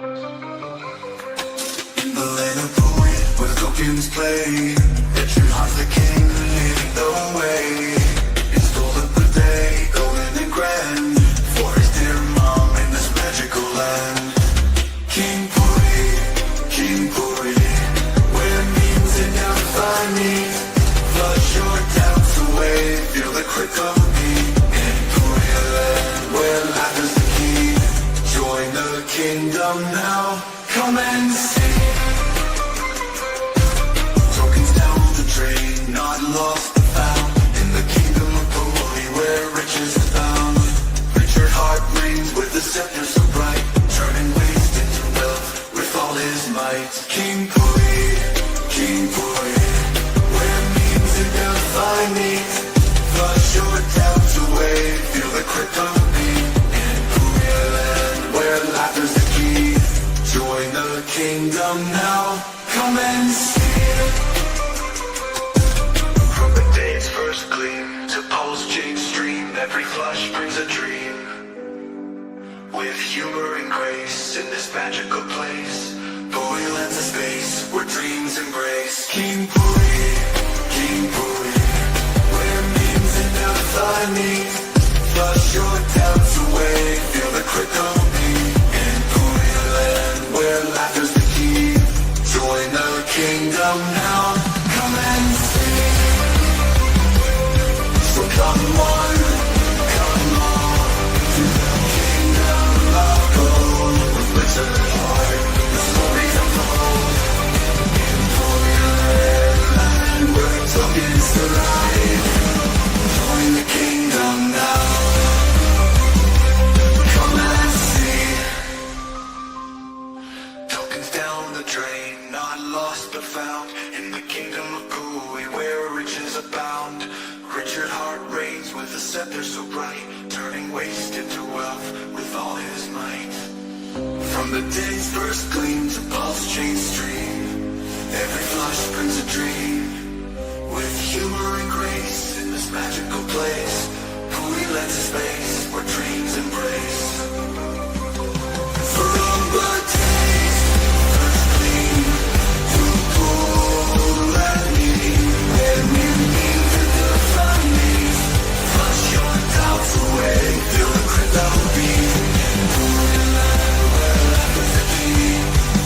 In the land of Pooie, where the tokens play, the true heart's the king, leading the way. It's gold of the day, golden and grand, for his dear mom in this magical land. King Pooie, where memes and unify me. Flush your doubts away, feel the click of me. In Pooie land, where life is the key. Join the kingdom now, come and see. Tokens down the drain, not lost but found. In the kingdom of Pooie, where riches are found. Richard heart reigns with the scepter so bright, turning waste into wealth with all his might. King Pooie, where memes and unify meet. Flush your doubts away, feel the click of me. In Pooie land, where life is the key. Join the kingdom now, come and see. From the day's first gleam to Pulsechain stream, every flush brings a dream. With humor and grace in this magical place, Pooie lands a space where dreams embrace. King Pooie, where memes and unify meet. Flush your doubts away, feel the click of me. In Pooie land, where life is the key. Join the kingdom now, come and see. So come on, to the kingdom of gold. With Richard heart, the stories unfold. In Pooie land, where tokens thrive. Join the kingdom now, come and see. Tokens down the drain, not lost but found. In the kingdom of Pooie, where riches abound. Richard heart reigns with a scepter so bright, turning waste into wealth with all his might. From the day's first gleam to Pulsechain stream, every flush brings a dream. With humor and grace in this magical place, Pooie lends a space where dreams embrace. From the day's first gleam to Pooie and me, where new memes and define me. Flush your doubts away, feel the crypto beat. In Pooie land, where life is the key.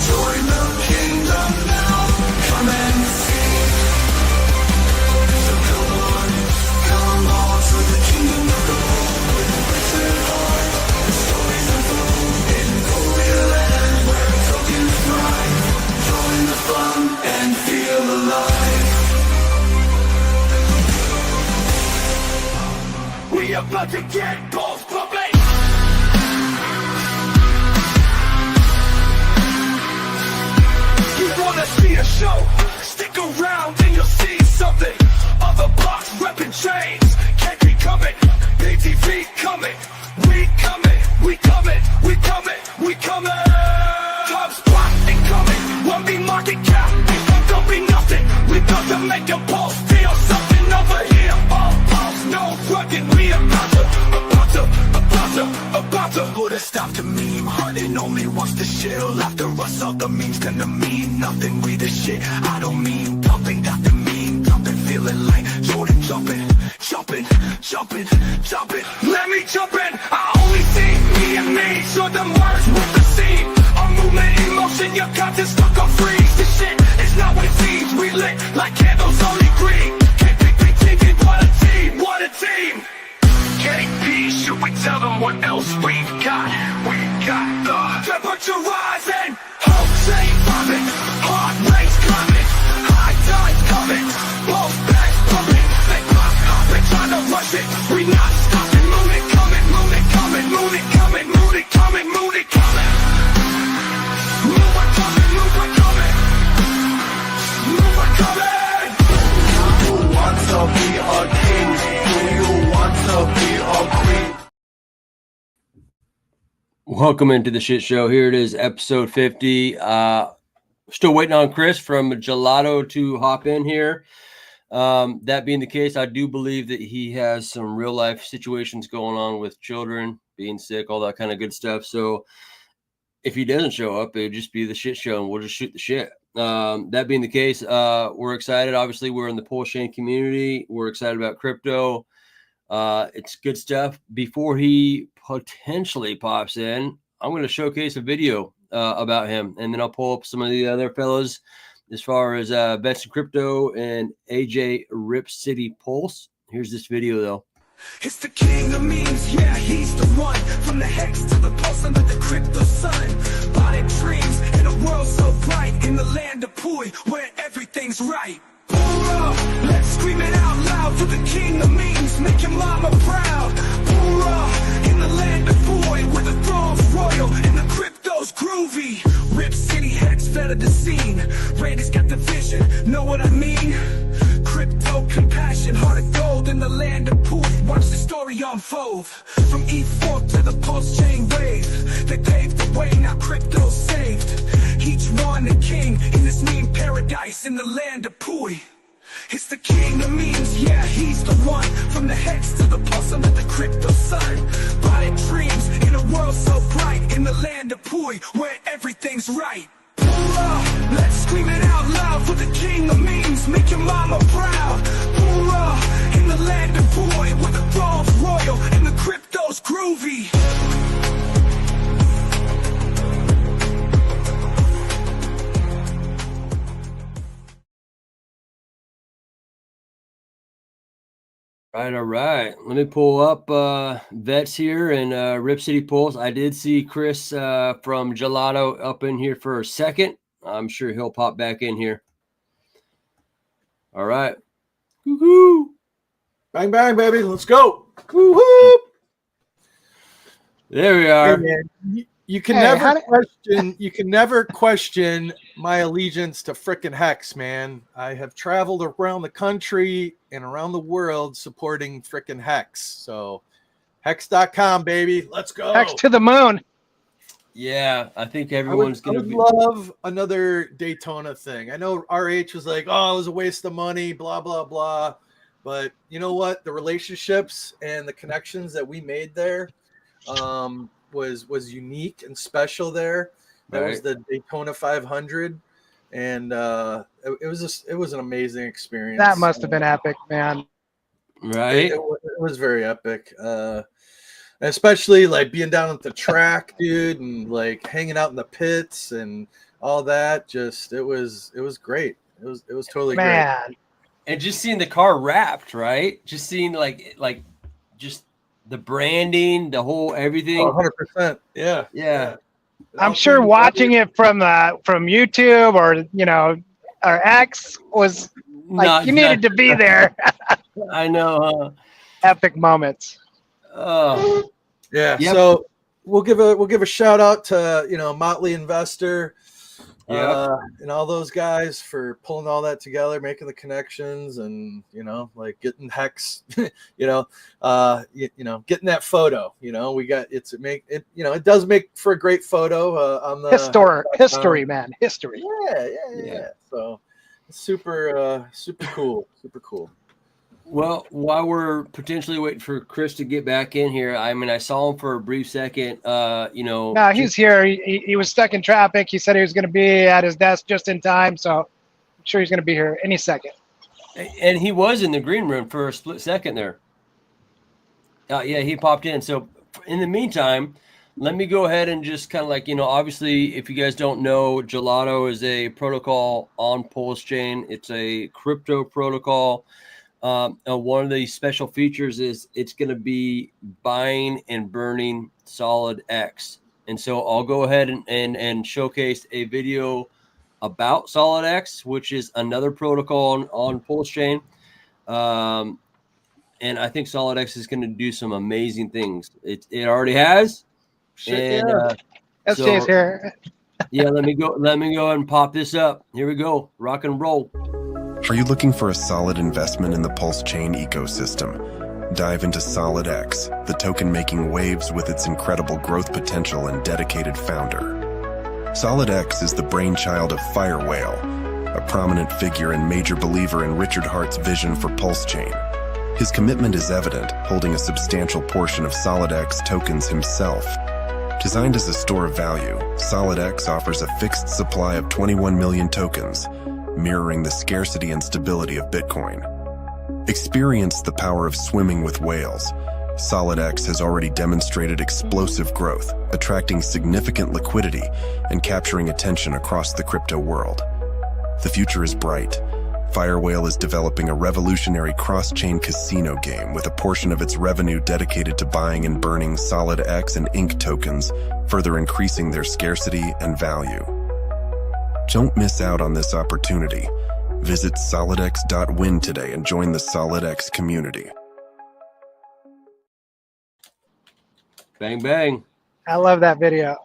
Join the kingdom now, come and see. So come on to the kingdom of gold. With Richard heart, the stories unfold. In Pooie land, where tokens thrive. Join the fun and feel alive. We about to get balls pumping. You wanna see a show? Stick around and you'll see something. Other blocks repping chains. Can't be coming. ATV coming. We coming. We coming. We coming. We coming. Top spot incoming. 1B market cap. Don't be nothing. We got to make a pulse. Feel something over here. All pulse. No rugged. We about to. Put a stop to meme. Hunting only wants to chill. After us all the memes gonna mean nothing. We the shit. I don't mean dumping. Dr. Mean dumping. Feeling like Jordan jumping. Let me jump in. I only see me and me. Sure them words with the seam. Our movement in motion. Your content stuck on freeze. This shit is not what it seems. We lit like candles only green. Can't pick, what a team. What a team. KP, should we tell them what else we've got? We got the temperature rising, hope chain bombing, heart rates climbing, high tides coming, both bags pumping, they pop hopping, trying to rush it. We not stopping, moon it coming, moon it coming, moon it coming, moon it coming, moon it coming. Move it coming, move it coming, move it coming. Who wants to be a king? To be a queen. Welcome into the shit show. Here it is, episode 50. Still waiting on Chris from Gelato to hop in here. That being the case, I do believe that he has some real life situations going on with children, being sick, all that kind of good stuff. So if he doesn't show up, it would just be the shit show and we'll just shoot the shit. That being the case, we're excited. Obviously, we're in the Pulsechain community. We're excited about crypto. It's good stuff. Before he potentially pops in, I'm going to showcase a video about him, and then I'll pull up some of the other fellows as far as Vets in Crypto and AJRipCity Pulse. Here's this video, though. It's the king of memes, yeah, he's the one. From the hex to the pulse under the crypto sun. Body dreams in a world so bright. In the land of Pooie, where everything's right. Hoorah, let's scream it out loud for the king of memes. Make your mama proud. Hoorah, in the land of Pooie, where the throne's royal and the crypto's groovy. Rip City heads fed at the scene. Randy's got the vision, know what I mean? Crypto compassion, heart of gold in the land of Pooie. Watch the story unfold. From E4 to the Pulsechain wave. They paved the way, now crypto's saved. Each one a king in this meme paradise in the land of Pooie. It's the king of memes, yeah, he's the one. From the hex to the pulse under the crypto sun. Body dreams in a world so bright. In the land of Pooie, where everything's right. Hoorah, let's scream it out loud for the king of memes. Make your mama proud. Hoorah, in the land of Pooie, where the throne's royal and the crypto's groovy. All right. Let me pull up Vets here and Rip City Pulse. I did see Chris from Gelato up in here for a second. I'm sure he'll pop back in here. All right. Woo-hoo. Bang, bang, baby. Let's go. Woo-hoo. There we are. Hey, man, you can never question. You can never question my allegiance to frickin' Hex, man. I have traveled around the country and around the world supporting frickin' Hex. So, hex.com, baby. Let's go. Hex to the moon. Yeah, I think everyone's I would love another Daytona thing. I know RH was like, oh, it was a waste of money, blah, blah, blah. But you know what? The relationships and the connections that we made there was unique and special there. That was the Daytona 500. And it was an amazing experience. That must have been epic, man. Right. It was very epic. Especially like being down at the track, dude, and like hanging out in the pits and all that. Just it was great. It was totally great. And just seeing the car wrapped, right? Just seeing like just the branding, the whole everything. 100%. Yeah. I'm sure watching it from YouTube or or X was like you needed to be there. I know. Epic moments. Oh, yeah. Yep. So we'll give a shout out to Motley Investor, and all those guys for pulling all that together, making the connections, and like getting Hex, getting that photo. We got it does make for a great photo on the history, man, history. Yeah. So it's super cool, super cool. Well, while we're potentially waiting for Chris to get back in here, I mean, I saw him for a brief second. No, he's here. He was stuck in traffic. He said he was going to be at his desk just in time, so I'm sure he's going to be here any second. And he was in the green room for a split second there. Yeah, he popped in. So in the meantime, let me go ahead and just kind of like, obviously, if you guys don't know, Gelato is a protocol on Pulsechain. It's a crypto protocol. One of the special features is it's going to be buying and burning Solid X. And so I'll go ahead and showcase a video about Solid X, which is another protocol on Pulsechain. And I think Solid X is going to do some amazing things. It already has. SJ's here. Yeah, let me go and pop this up. Here we go. Rock and roll. Are you looking for a solid investment in the Pulsechain ecosystem? Dive into Solid X, the token making waves with its incredible growth potential and dedicated founder. Solid X is the brainchild of Firewhale, a prominent figure and major believer in Richard Hart's vision for Pulsechain. His commitment is evident, holding a substantial portion of Solid X tokens himself. Designed as a store of value, SolidX offers a fixed supply of 21 million tokens, mirroring the scarcity and stability of Bitcoin. Experience the power of swimming with whales. SolidX has already demonstrated explosive growth, attracting significant liquidity and capturing attention across the crypto world. The future is bright. Firewhale is developing a revolutionary cross-chain casino game with a portion of its revenue dedicated to buying and burning SolidX and Ink tokens, further increasing their scarcity and value. Don't miss out on this opportunity. Visit solidx.win today and join the SolidX community. Bang, bang. I love that video.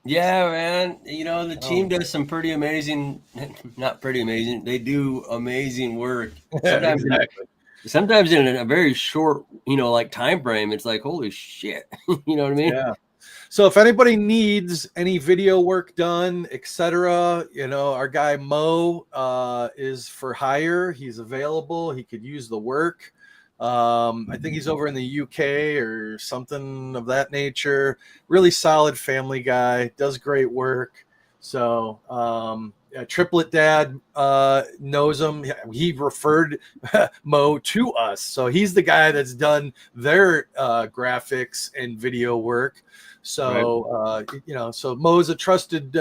Yeah, man. You know, the team does some pretty amazing, not pretty amazing. They do amazing work. Sometimes, sometimes in a very short, you know, like time frame, it's like, holy shit. You know what I mean? Yeah. So if anybody needs any video work done, etc., you know, our guy Mo is for hire. He's available. He could use the work. I think he's over in the UK or something of that nature. Really solid family guy, does great work. So Triplet Dad knows him. He referred Mo to us. So he's the guy that's done their graphics and video work. So, you know, so Mo's a trusted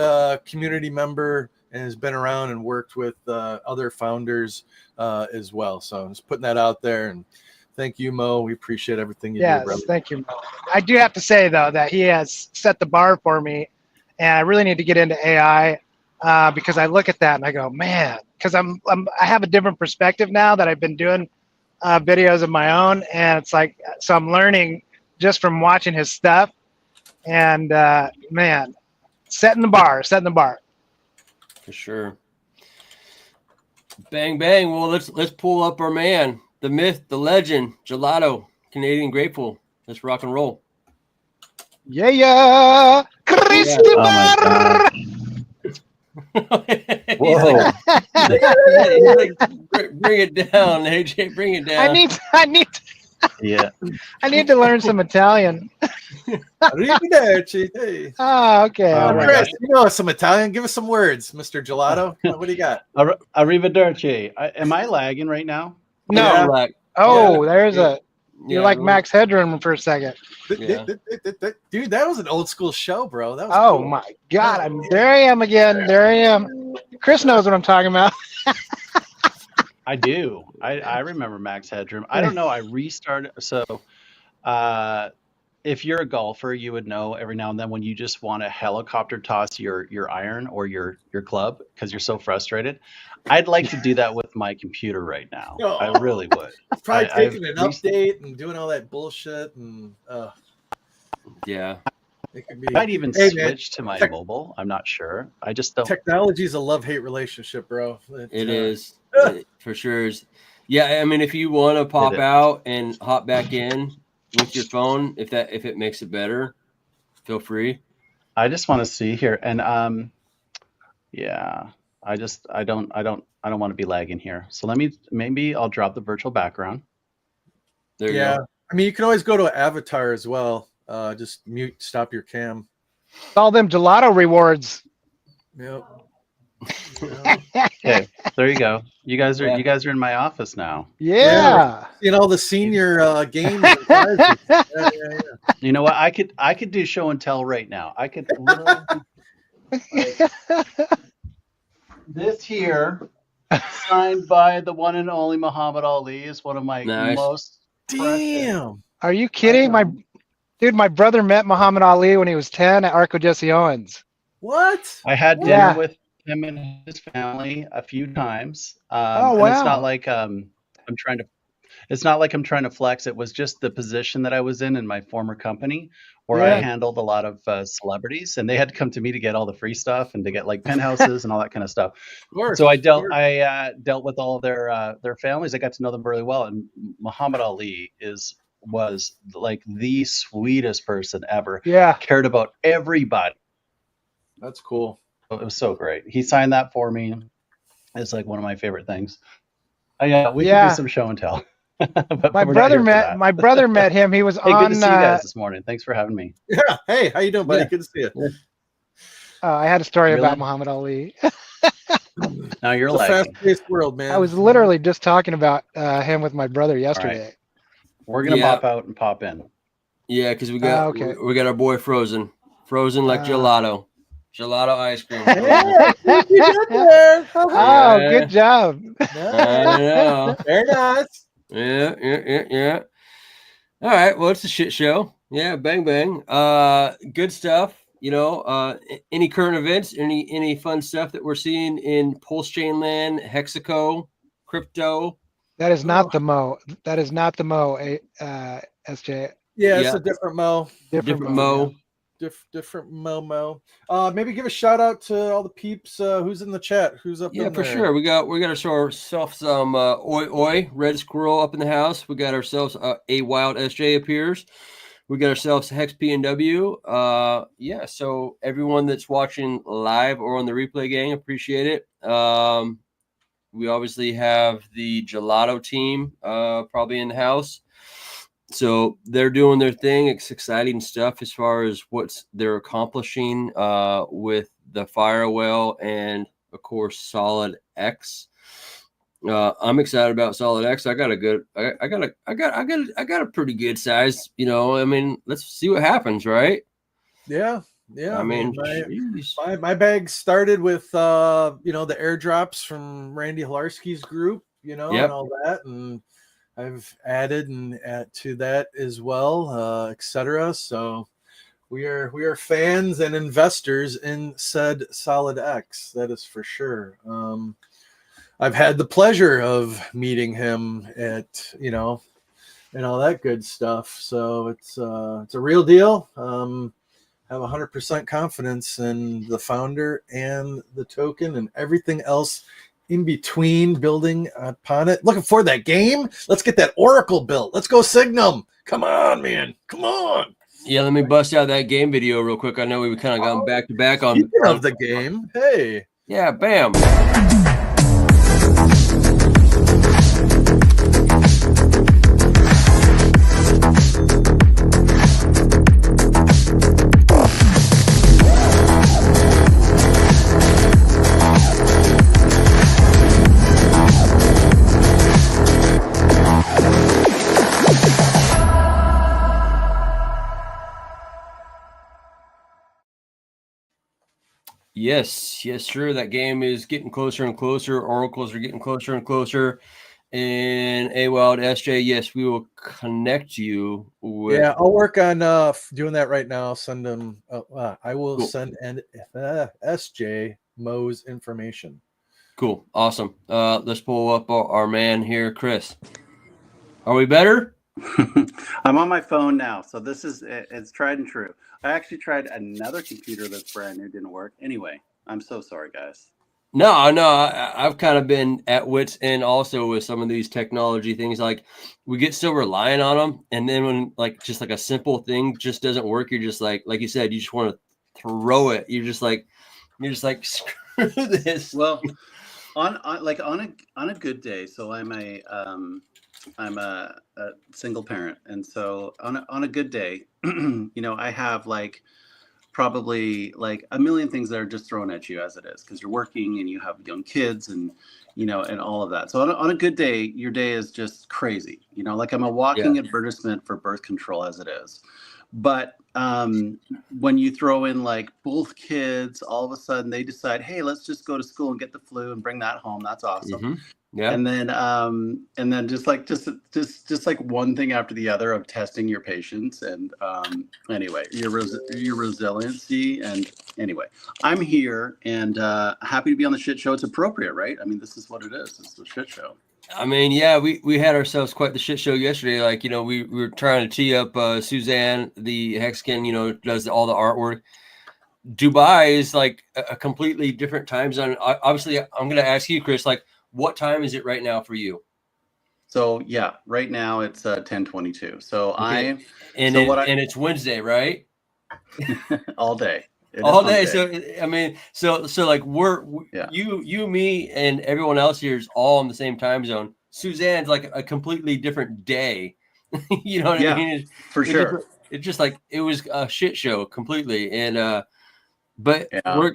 community member and has been around and worked with other founders as well. So I'm just putting that out there, and thank you, Mo. We appreciate everything you do, brother. Thank you, Mo. I do have to say, though, that he has set the bar for me, and I really need to get into AI because I look at that and I go, man, because I have a different perspective now that I've been doing videos of my own, and it's like, so I'm learning just from watching his stuff, and man, setting the bar. For sure. Bang, bang. Well, let's pull up our man, the myth, the legend, Gelato, Canadian Grateful. Let's rock and roll. Yeah. Christopher! Oh my God. Whoa. He's like, bring it down, AJ. Bring it down. Yeah. I need to learn some Italian. Arrivederci. Hey. Oh, okay. Oh, All my right. Chris, you know some Italian. Give us some words, Mr. Gelato. What do you got? Arrivederci. Am I lagging right now? No. Yeah, like, Oh, there's a. You're yeah, like Max Headroom for a second. Yeah. Dude, that was an old school show, bro. That was Oh cool. my God! There I am again. There I am. Chris knows what I'm talking about. I do. I remember Max Headroom. I don't know. I restarted. So if you're a golfer, you would know every now and then when you just want to helicopter toss your iron or your club because you're so frustrated. I'd like to do that with my computer right now. Oh. I really would. Probably I've taking an update and doing all that bullshit, and yeah. it could be. I might even Hey, man, switch to my mobile. I'm not sure. I just don't. Technology is a love-hate relationship, bro. It is. It for sure is. Yeah, I mean, if you want to pop is. out and hop back in with your phone, if it makes it better, feel free. I just want to see here, and yeah. I don't want to be lagging here. So maybe I'll drop the virtual background. There you Yeah, go. I mean, you can always go to avatar as well. Just stop your cam. All them gelato rewards. Yep. Okay, there you go. You guys are Yeah. you guys are in my office now. Yeah. You know, the senior games. and prizes. Yeah. You know what? I could do show and tell right now. I could literally this here, signed by the one and only Muhammad Ali, is one of my Nice. most Damn. Are you kidding? My brother met Muhammad Ali when he was 10 at Arco Jesse Owens. What? I had dinner Yeah. with him and his family a few times. Oh, And wow. it's not like it's not like I'm trying to flex. It was just the position that I was in my former company where I Yeah. handled a lot of celebrities, and they had to come to me to get all the free stuff and to get like penthouses and all that kind of stuff. Of course. So I of dealt course. dealt with all of their families. I got to know them really well, and Muhammad Ali was like the sweetest person ever. Yeah. Cared about everybody. That's cool. It was so great. He signed that for me. It's like one of my favorite things. Yeah, we can Yeah. do some show and tell. But My we're not brother here for met that. my brother met him. He was Hey, good on. to see you guys this morning. Thanks for having me. Yeah. Hey, how you doing, buddy? Yeah. Good to see you. I had a story Really? about Muhammad Ali. Now you're It's a lagging. fast-paced world, man. I was literally just talking about him with my brother yesterday. We're gonna Yeah. pop out and pop in. Yeah, because we got Okay. we got our boy Frozen like gelato ice cream. Hey, you got there. Oh, Yeah. good job. I know. Very nice. Yeah. All right. Well, it's a shit show. Yeah, bang bang. Good stuff. You know, any current events, any fun stuff that we're seeing in Pulsechain land, Hexaco, crypto. That is not the Mo. That is not the Mo. SJ. Yeah, it's Yeah. a different Mo. Different Mo. Different Mo. Maybe give a shout out to all the peeps. Who's in the chat? Who's up Yeah, in for there? sure. We got ourselves some oi red squirrel up in the house. We got ourselves a wild SJ appears. We got ourselves Hex P&W. Yeah, so everyone that's watching live or on the replay, gang, appreciate it. We obviously have the Gelato team probably in the house. So they're doing their thing. It's exciting stuff as far as what they're accomplishing with the Firewell and, of course, Solid X. I'm excited about Solid X. I got a pretty good size. You know, I mean, let's see what happens, right? Yeah. I mean, my bag started with the airdrops from Randy Hilarski's group, and all that, and I've added to that as well, etc. So we are fans and investors in said Solid X. That is for sure. I've had the pleasure of meeting him at and all that good stuff. So it's a real deal. Have 100% confidence in the founder and the token and everything else in between, building upon it. Looking for that game. Let's get that Oracle built. Let's go Signum. Come on, man. Come on. Yeah, let me bust out that game video real quick. I know we kind of gone back to back on Speaking of the game. Hey. Yeah, bam. Yes, sure. That game is getting closer and closer. Oracles are getting closer and closer. And a wild SJ, yes, we will connect you with. Yeah, I'll work on doing that right now. I'll send them. I will send SJ Mo's information. Cool, awesome. Let's pull up our man here, Chris. Are we better? I'm on my phone now, so it's tried and true. I actually tried another computer that's brand new, didn't work. Anyway, I'm so sorry, guys. No, I've kind of been at wit's end also with some of these technology things. Like we get so reliant on them, and then when just a simple thing just doesn't work, you're just like you said, you just want to throw it. You're just like screw this. Well, on a good day, so I'm a single parent, and so on a good day, I have probably a million things that are just thrown at you as it is, because you're working and you have young kids and and all of that. So on a good day, your day is just crazy. I'm a walking advertisement for birth control as it is. But when you throw in both kids, all of a sudden they decide, hey, let's just go to school and get the flu and bring that home. That's awesome. Mm-hmm. Yeah. And then just one thing after the other of testing your patience and anyway, your resiliency. And anyway, I'm here and happy to be on the shit show. It's appropriate, right? I mean, this is what it is. It's the shit show. I mean, yeah, we had ourselves quite the shit show yesterday. We were trying to tee up Suzanne, the Hexkin, does all the artwork. Dubai is a completely different time zone. Obviously, I'm going to ask you, Chris, what time is it right now for you? So yeah, right now it's 10:22. So okay. And it's Wednesday, right? all day. All day. So I mean, so we're you, me, and everyone else here is all in the same time zone. Suzanne's like a completely different day. You know what I mean? For sure. It's just like it was a shit show completely. And but Yeah.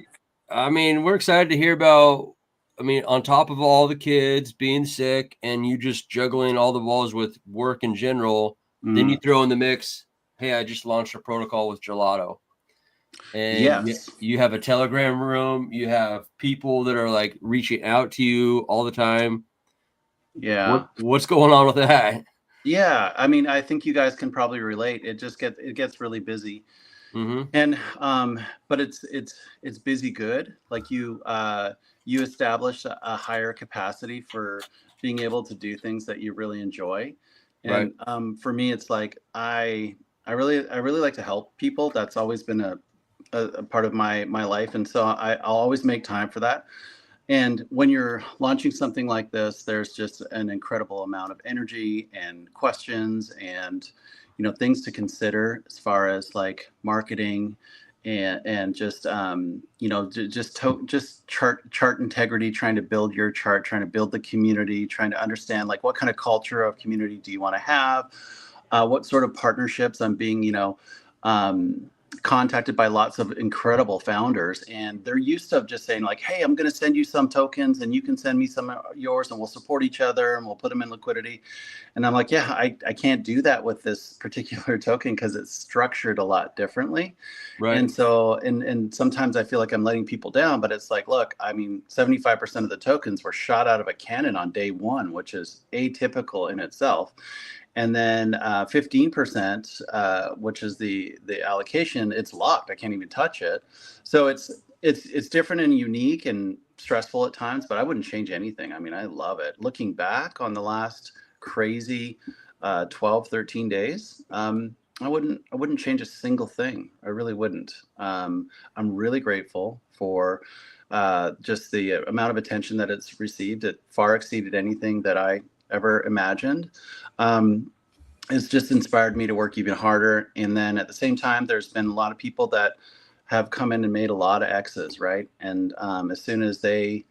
we're excited to hear about. I mean, on top of all the kids being sick and you just juggling all the balls with work in general, then you throw in the mix, hey, I just launched a protocol with Gelato. And Yes. you have a Telegram room, you have people that are like reaching out to you all the time. Yeah. What's going on with that? Yeah. I mean, I think you guys can probably relate. It gets really busy. And but it's busy good. Like you establish a higher capacity for being able to do things that you really enjoy. And for me, it's like I really like to help people. That's always been a part of my life, and so I'll always make time for that. And when you're launching something like this, there's just an incredible amount of energy and questions and things to consider as far as like marketing and just just chart integrity, trying to build your chart, trying to build the community, trying to understand like what kind of culture of community do you want to have, what sort of partnerships. I'm being contacted by lots of incredible founders, and they're used to just saying like, hey, I'm going to send you some tokens and you can send me some of yours and we'll support each other and we'll put them in liquidity. And I'm like, yeah, I can't do that with this particular token because it's structured a lot differently. Right. And so, and sometimes I feel like I'm letting people down, but it's like, look, I mean, 75% of the tokens were shot out of a cannon on day one, which is atypical in itself. And then 15%, which is the allocation, it's locked. I can't even touch it. So it's different and unique and stressful at times, but I wouldn't change anything. I mean, I love it. Looking back on the last crazy 12, 13 days, I wouldn't change a single thing. I really wouldn't. I'm really grateful for just the amount of attention that it's received. It far exceeded anything that I ever imagined. It's just inspired me to work even harder. And then at the same time, there's been a lot of people that have come in and made a lot of X's, right? And as soon as they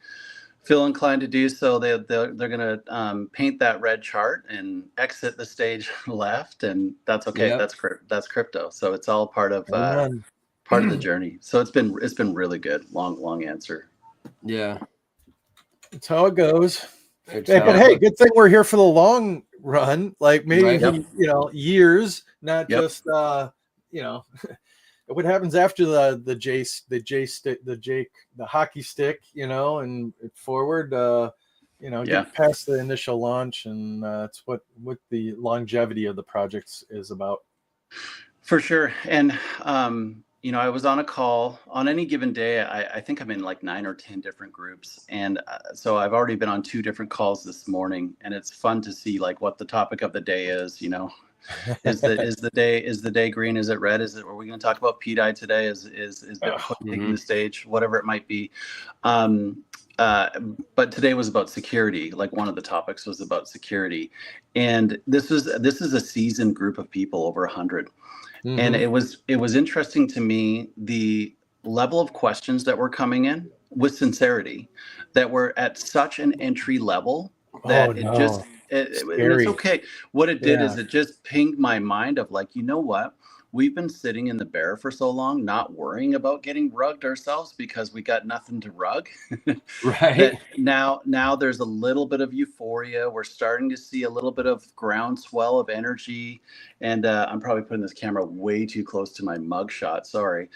feel inclined to do so, they're going to paint that red chart and exit the stage left, and that's okay. Yep. That's crypto. So it's all part of the journey. So it's been really good. Long answer. Yeah, it's how it goes. But hey, good thing we're here for the long run. Like maybe years, not just what happens after the hockey stick, and forward, get past the initial launch, and it's what the longevity of the projects is about. For sure. And I was on a call on any given day. I think I'm in like 9 or 10 different groups. And so I've already been on 2 different calls this morning, and it's fun to see like what the topic of the day is, is the day green? Is it red? Are we going to talk about PDI today? Is Bitcoin taking the stage? Whatever it might be. But today was about security. Like one of the topics was about security. And this is a seasoned group of people, over 100. Mm-hmm. And it was interesting to me, the level of questions that were coming in with sincerity, that were at such an entry level that it's okay. What it did is it just pinged my mind of like, you know what? We've been sitting in the bear for so long, not worrying about getting rugged ourselves because we got nothing to rug. Right. Now there's a little bit of euphoria. We're starting to see a little bit of groundswell of energy. And I'm probably putting this camera way too close to my mugshot. Sorry.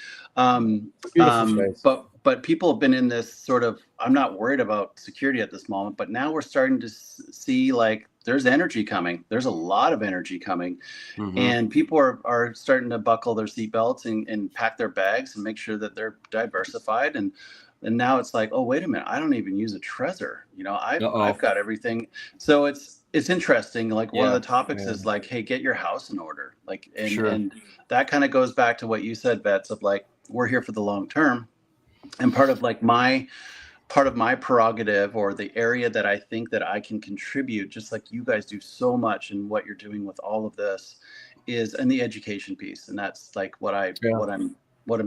But people have been in this sort of, I'm not worried about security at this moment, but now we're starting to see like there's energy coming. There's a lot of energy coming. Mm-hmm. And people are starting to buckle their seatbelts and pack their bags and make sure that they're diversified. And now it's like, oh, wait a minute, I don't even use a Trezor. I've got everything. So it's interesting. Like one of the topics is like, hey, get your house in order. Like, and that kind of goes back to what you said, Bets, of like, we're here for the long term. And part of my prerogative, or the area that I think that I can contribute, just like you guys do so much in what you're doing with all of this, is in the education piece. And that's like what I'm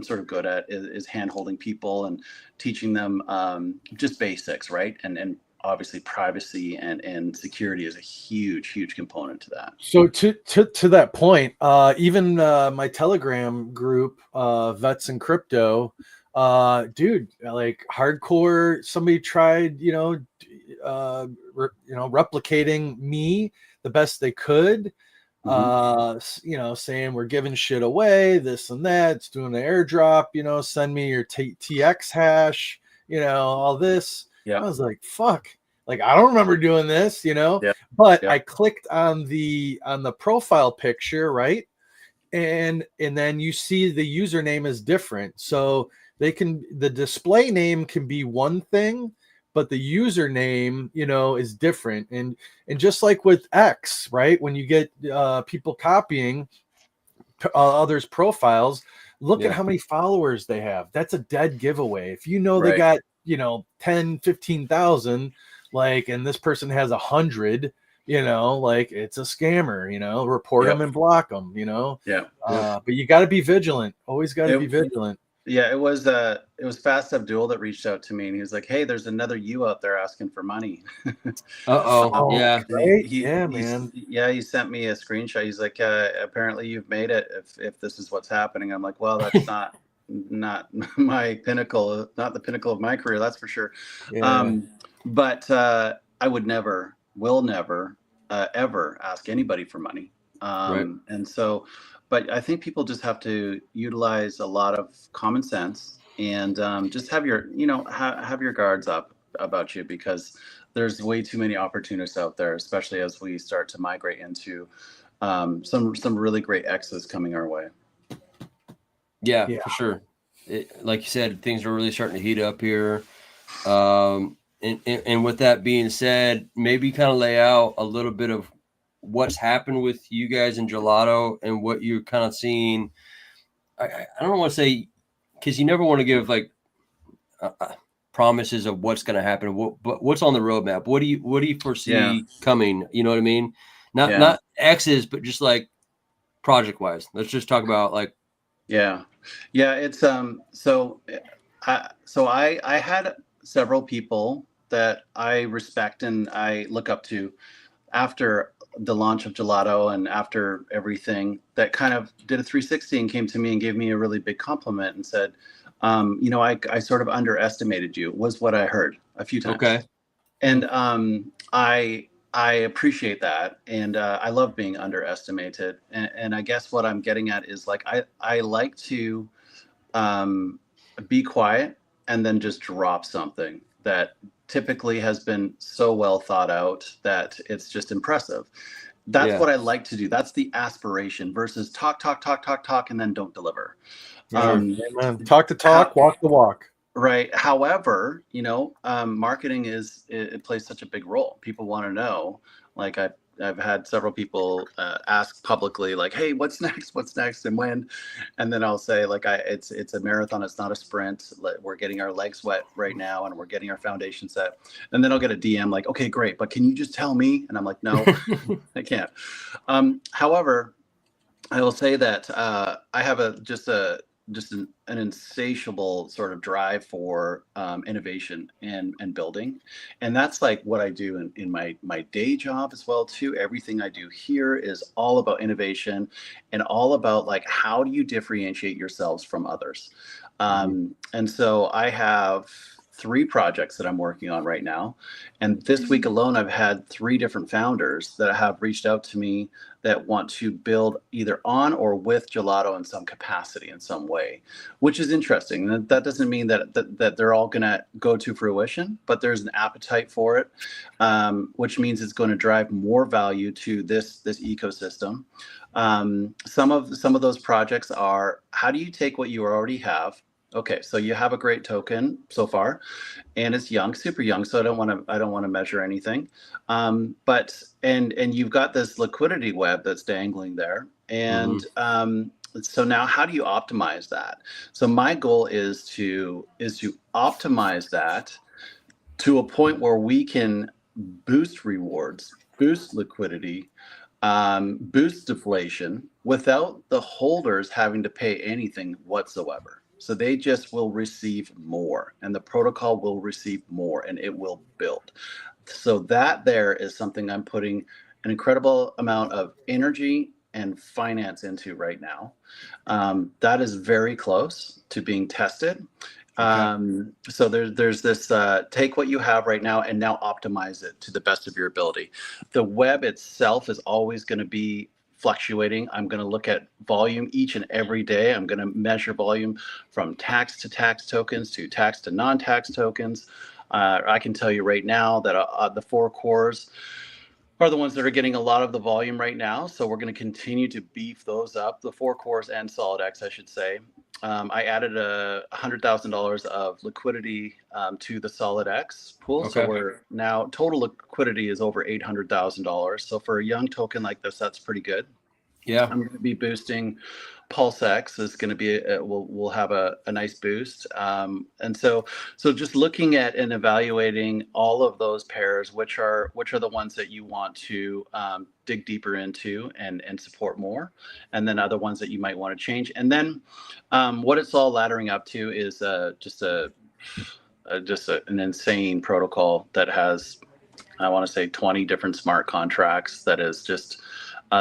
sort of good at is hand holding people and teaching them just basics, right? And obviously privacy and security is a huge component to that. So to that point, even my Telegram group, Vets and Crypto, dude, like hardcore. Somebody tried, replicating me the best they could. Saying we're giving shit away, this and that. It's doing an airdrop. Send me your TX hash. All this. Yeah. I was like, fuck. Like, I don't remember doing this, Yeah. but Yeah. I clicked on the profile picture, right? And then you see the username is different. So the display name can be one thing, but the username, is different. And just like with X, right? When you get people copying others' profiles, look at how many followers they have. That's a dead giveaway. If they got, 10, 15,000, like, and this person has 100, like, it's a scammer, report them and block them, but you got to be vigilant. Always got to be vigilant. Yeah, it was Fast Abdul that reached out to me, and he was like, "Hey, there's another you out there asking for money." Yeah. Man. He sent me a screenshot. He's like, "Apparently you've made it. If this is what's happening," I'm like, "Well, that's not my pinnacle, not the pinnacle of my career, that's for sure." Yeah. But I will never, ever ask anybody for money. And so. But I think people just have to utilize a lot of common sense and just have your, have your guards up about you, because there's way too many opportunists out there, especially as we start to migrate into some really great X's coming our way. Yeah, for sure. Like you said, things are really starting to heat up here. And with that being said, maybe kind of lay out a little bit of what's happened with you guys in Gelato and what you're kind of seeing. I don't want to say, because you never want to give like promises of what's going to happen, but what's on the roadmap? What do you foresee coming? You know what I mean? Not X's, but just like project wise. Let's just talk about like. It's so I had several people that I respect and I look up to after the launch of Gelato and after everything, that kind of did a 360 and came to me and gave me a really big compliment and said, I sort of underestimated you, was what I heard a few times. Okay. And I appreciate that. And I love being underestimated. And I guess what I'm getting at is like, I like to be quiet and then just drop something that typically has been so well thought out that it's just impressive. That's what I like to do. That's the aspiration versus talk, and then don't deliver. Talk the talk, walk the walk. Right. However, marketing it plays such a big role. People want to know, like I've had several people ask publicly, like, "Hey, what's next? What's next, and when?" And then I'll say, like, it's a marathon. It's not a sprint. We're getting our legs wet right now, and we're getting our foundation set. And then I'll get a DM like, "Okay, great, but can you just tell me?" And I'm like, "No, I can't." However, I will say that I have just an insatiable sort of drive for innovation and building. And that's like what I do in my day job as well too. Everything I do here is all about innovation and all about like, how do you differentiate yourselves from others? And so I have 3 projects that I'm working on right now. And this week alone, I've had 3 different founders that have reached out to me that want to build either on or with Gelato in some capacity, in some way, which is interesting. That doesn't mean that they're all going to go to fruition, but there's an appetite for it, which means it's going to drive more value to this ecosystem. Some of those projects are, how do you take what you already have? Okay, so you have a great token so far, and it's young, super young. So I don't want to measure anything, but you've got this liquidity web that's dangling there, and so now how do you optimize that? So my goal is to optimize that to a point where we can boost rewards, boost liquidity, boost deflation without the holders having to pay anything whatsoever. So they just will receive more, and the protocol will receive more, and it will build. So that there is something I'm putting an incredible amount of energy and finance into right now. That is very close to being tested. So there's this take what you have right now and now optimize it to the best of your ability. The web itself is always going to be fluctuating. I'm going to look at volume each and every day. I'm going to measure volume from tax to tax tokens to tax to non-tax tokens. I can tell you right now that the 4 cores are the ones that are getting a lot of the volume right now. So we're going to continue to beef those up, the 4 cores and SolidX, I should say. I added $100,000 of liquidity to the SolidX pool. Okay. So we're now total liquidity is over $800,000. So for a young token like this, that's pretty good. Yeah. I'm going to be boosting Pulsechain is going to be we'll have a nice boost, and so just looking at and evaluating all of those pairs, which are the ones that you want to dig deeper into and support more, and then other ones that you might want to change, and then what it's all laddering up to is just an insane protocol that has, I want to say, 20 different smart contracts. That is just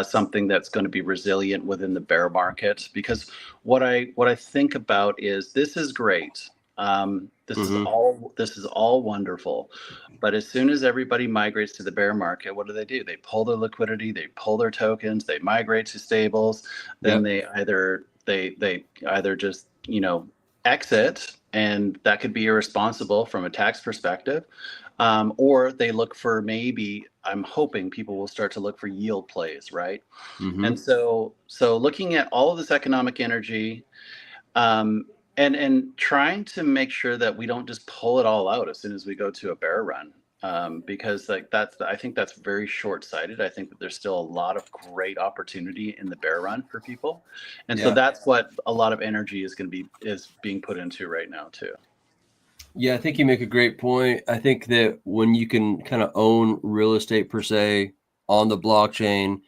something that's going to be resilient within the bear market. Because what I think about is this is great. This is all wonderful, but as soon as everybody migrates to the bear market, what do? They pull their liquidity, they pull their tokens, they migrate to stables, then they either just exit, and that could be irresponsible from a tax perspective. Or they look for, maybe I'm hoping people will start to look for yield plays, right? And so looking at all of this economic energy, and trying to make sure that we don't just pull it all out as soon as we go to a bear run, because I think that's very short-sighted. I think that there's still a lot of great opportunity in the bear run for people, and so that's what a lot of energy is being put into right now too. Yeah, I think you make a great point. I think that when you can kind of own real estate per se on the blockchain,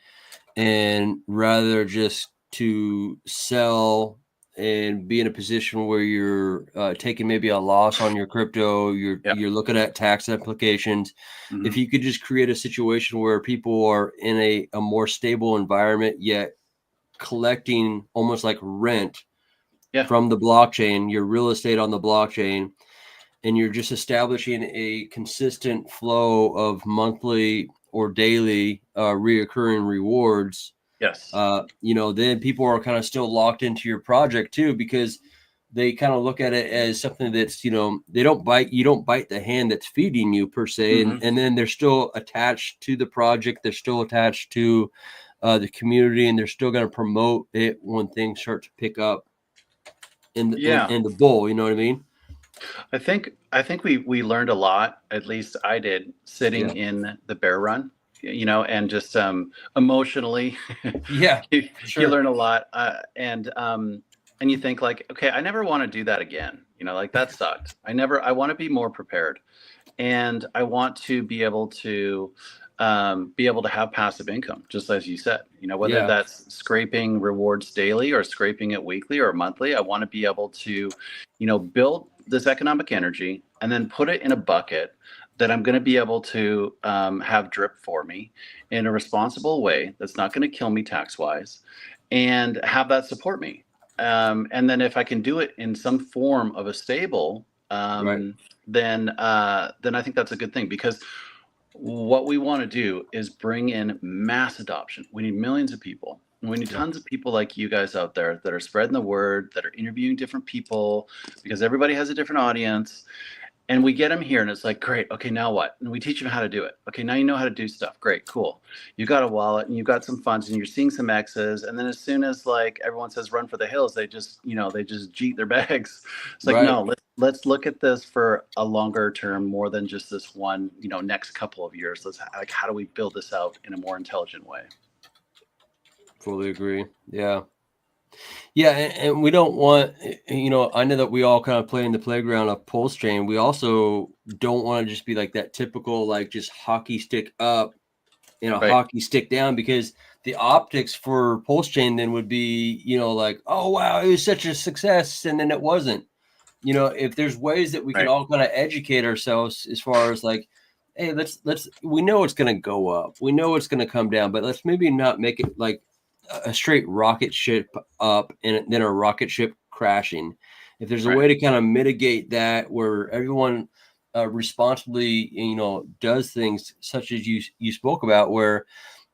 and rather just to sell and be in a position where you're taking maybe a loss on your crypto, you're looking at tax implications. If you could just create a situation where people are in a more stable environment, yet collecting almost like rent from the blockchain, your real estate on the blockchain, and you're just establishing a consistent flow of monthly or daily reoccurring rewards. Yes. Then people are kind of still locked into your project too, because they kind of look at it as something that's, you don't bite the hand that's feeding you per se. And then they're still attached to the project. They're still attached to the community, and they're still going to promote it when things start to pick up in the bull. You know what I mean? I think we learned a lot, at least I did, sitting in the bear run, and just emotionally, you learn a lot, and you think like, okay, I never want to do that again. Like that sucked. I want to be more prepared, and I want to be able to have passive income, just as you said, whether that's scraping rewards daily or scraping it weekly or monthly. I want to be able to, build this economic energy and then put it in a bucket that I'm going to be able to have drip for me in a responsible way that's not going to kill me tax wise, and have that support me. And then if I can do it in some form of a stable, then I think that's a good thing, because what we want to do is bring in mass adoption. We need millions of people. We need tons of people like you guys out there that are spreading the word, that are interviewing different people, because everybody has a different audience. And we get them here, and it's like, great, okay, now what? And we teach them how to do it. Okay, now you know how to do stuff. Great, cool. You got a wallet, and you got some funds, and you're seeing some X's. And then as soon as like everyone says run for the hills, they just jeet their bags. It's like, no, let's look at this for a longer term, more than just this one, next couple of years. How do we build this out in a more intelligent way? Fully agree. Yeah. And we don't want, I know that we all kind of play in the playground of Pulsechain. We also don't want to just be like that typical, like just hockey stick up, hockey stick down, because the optics for Pulsechain then would be, like, oh, wow, it was such a success. And then it wasn't. If there's ways that we can all kind of educate ourselves as far as like, hey, let's we know it's going to go up, we know it's going to come down, but let's maybe not make it like a straight rocket ship up and then a rocket ship crashing. If there's a Right. way to kind of mitigate that, where everyone responsibly, does things such as you spoke about, where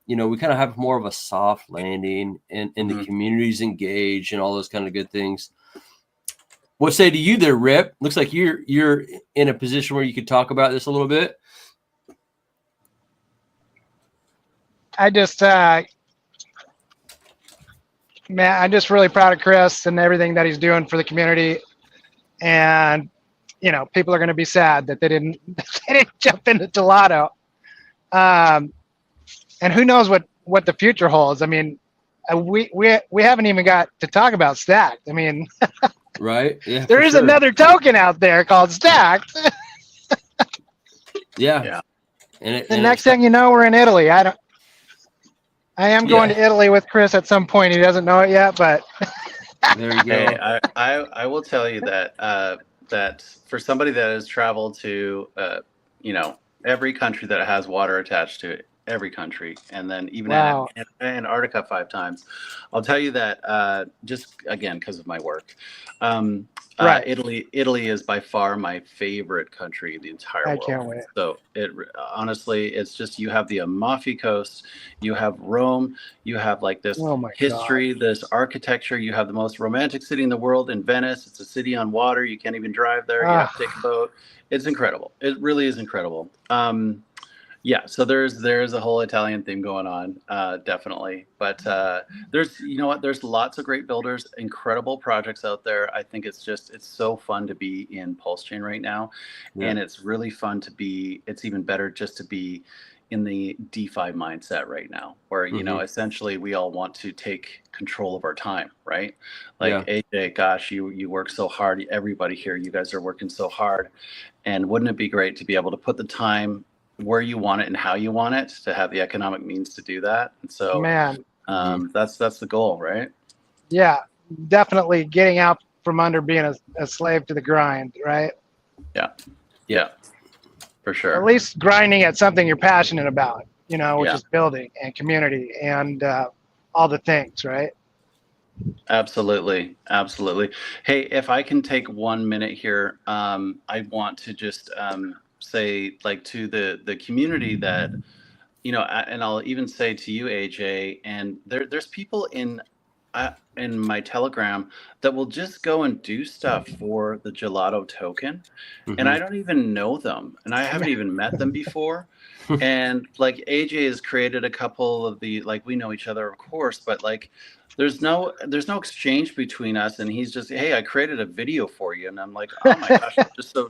we kind of have more of a soft landing and the community's engaged and all those kind of good things. What say to you there, Rip? Looks like you're in a position where you could talk about this a little bit. I just, man, I'm just really proud of Chris and everything that he's doing for the community. And, people are going to be sad that they didn't jump into Gelato. And who knows what the future holds. I mean, we haven't even got to talk about Stacked. I mean, right? Yeah, there is another token out there called Stacked. Yeah. And next thing you know, we're in Italy. I am going to Italy with Chris at some point. He doesn't know it yet, but there you go. Hey, I will tell you that that for somebody that has traveled to every country that has water attached to it, every country, and then even Antarctica 5 times, I'll tell you that just again because of my work. Right. Italy is by far my favorite country in the entire world. I can't wait. So it honestly, it's just, you have the Amalfi Coast, you have Rome, you have like this history, this architecture. You have the most romantic city in the world in Venice. It's a city on water. You can't even drive there. You have to take a boat. It's incredible. It really is incredible. Yeah, so there's a whole Italian theme going on, definitely. But there's lots of great builders, incredible projects out there. I think it's so fun to be in Pulsechain right now, and it's really fun to be. It's even better just to be in the DeFi mindset right now, where essentially we all want to take control of our time, right? Like AJ, gosh, you work so hard. Everybody here, you guys are working so hard, and wouldn't it be great to be able to put the time where you want it and how you want it, to have the economic means to do that? And so, man, that's the goal, right? Yeah, definitely getting out from under being a slave to the grind, right? Yeah, for sure. At least grinding at something you're passionate about, which is building and community and all the things, right? Absolutely. Hey, if I can take 1 minute here, I want to just say, like, to the community that, and I'll even say to you, AJ, and there's people in my Telegram that will just go and do stuff for the Gelato token, and I don't even know them, and I haven't even met them before. And like AJ has created a couple of the, like, we know each other, of course, but like there's no exchange between us, and he's just, hey, I created a video for you, and I'm like, oh my gosh,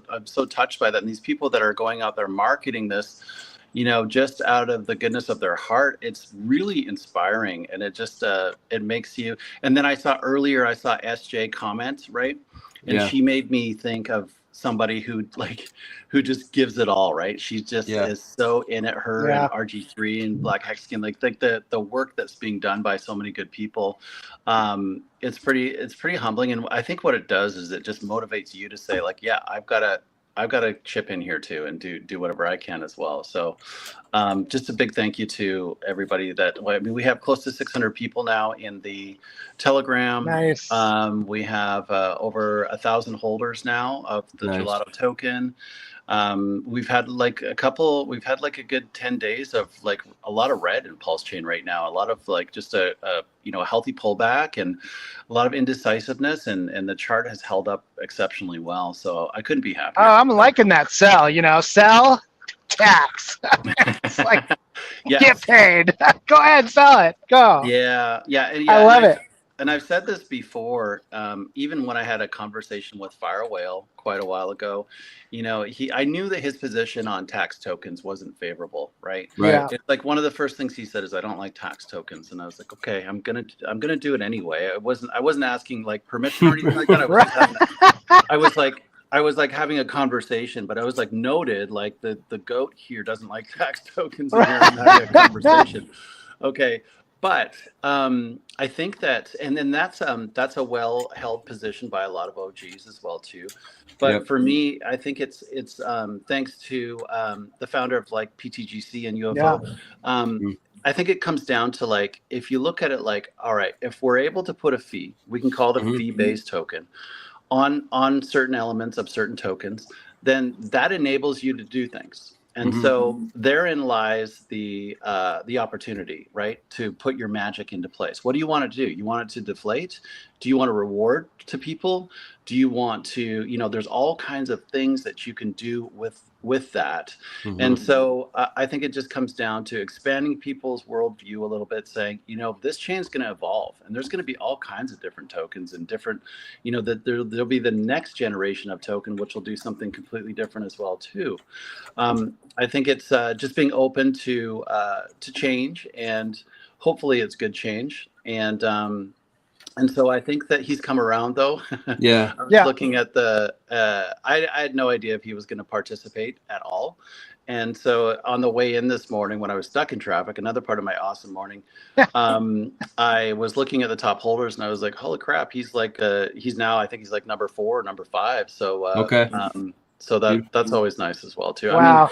I'm so touched by that. And these people that are going out there marketing this, just out of the goodness of their heart, it's really inspiring, and it just it makes you. And then I saw SJ comment, right, and she made me think of somebody who just gives it all, right? She just is so in it, her and RG3 and Black Hexagon, like the work that's being done by so many good people. It's pretty humbling, and I think what it does is it just motivates you to say, like, yeah, I've got to chip in here too and do whatever I can as well. So just a big thank you to everybody we have close to 600 people now in the Telegram. Nice. We have over 1,000 holders now of the Gelato token. We've had like a good 10 days of like a lot of red in Pulsechain right now, a lot of like just a healthy pullback and a lot of indecisiveness, and the chart has held up exceptionally well. So I couldn't be happier. Oh, I'm liking that sell, sell tax. It's like, get paid. Go ahead, sell it. Go. Yeah. I love it. And I've said this before, even when I had a conversation with Firewhale quite a while ago, I knew that his position on tax tokens wasn't favorable, right? Yeah. It's like one of the first things he said is, I don't like tax tokens. And I was like, okay, I'm gonna do it anyway. I wasn't asking like permission or anything like that. I was like having a conversation, but I was like, noted, like the goat here doesn't like tax tokens, and here I'm having a conversation. Okay. But I think that, and then that's a well held position by a lot of OGs as well too. But Yep. for me, I think it's thanks to the founder of like PTGC and UFO. Mm. I think it comes down to like, if you look at it like, all right, if we're able to put a fee, we can call it a Mhm. fee-based token on certain elements of certain tokens, then that enables you to do things. And Mhm. so therein lies the opportunity, right, to put your magic into place. What do you want to do? You want it to deflate? Do you want to reward to people? Do you want to, there's all kinds of things that you can do with that. And Mhm. so I think it just comes down to expanding people's worldview a little bit, saying, this chain's going to evolve, and there's going to be all kinds of different tokens and different, that there'll be the next generation of token, which will do something completely different as well too. I think it's just being open to change, and hopefully it's good change. And so I think that he's come around, though. Yeah. I was Yeah. looking at the. I had no idea if he was going to participate at all. And so on the way in this morning, when I was stuck in traffic, another part of my awesome morning, I was looking at the top holders, and I was like, "Holy crap! He's like, he's now. I think he's like number 4, or number 5." So, Okay. so Beautiful. that's always nice as well too. I Wow.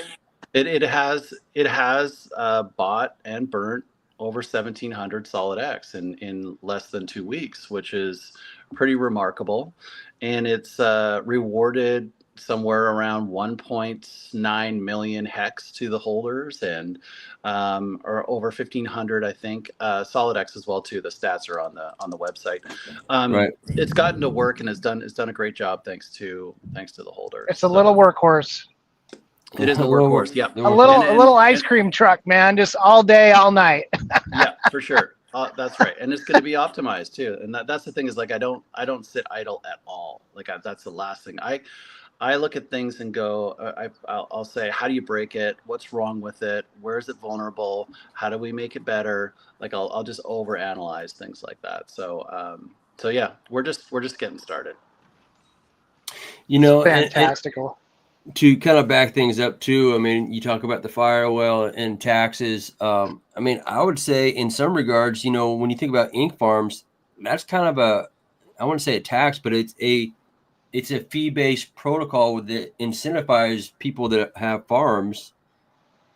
mean, it has bought and burnt over 1,700 solid X in less than 2 weeks, which is pretty remarkable. And it's rewarded somewhere around 1.9 million hex to the holders, and or over 1,500, I think, solid X as well too. The stats are on the website. Right. It's gotten to work, and it's done a great job thanks to the holders. It's a little workhorse. It is a workhorse. Yep. A little ice cream truck, man, just all day, all night. Yeah, for sure. That's right, and it's going to be optimized too. And that's the thing, is like, I don't sit idle at all. Like, that's the last thing. I look at things and go, I'll say, how do you break it? What's wrong with it? Where is it vulnerable? How do we make it better? Like, I'll just overanalyze things like that. So yeah, we're just getting started. Fantastical. To kind of back things up too, I mean, you talk about the firewall and taxes. I mean, I would say in some regards, when you think about ink farms, that's kind of I wouldn't say a tax, but it's a fee-based protocol that incentivizes people that have farms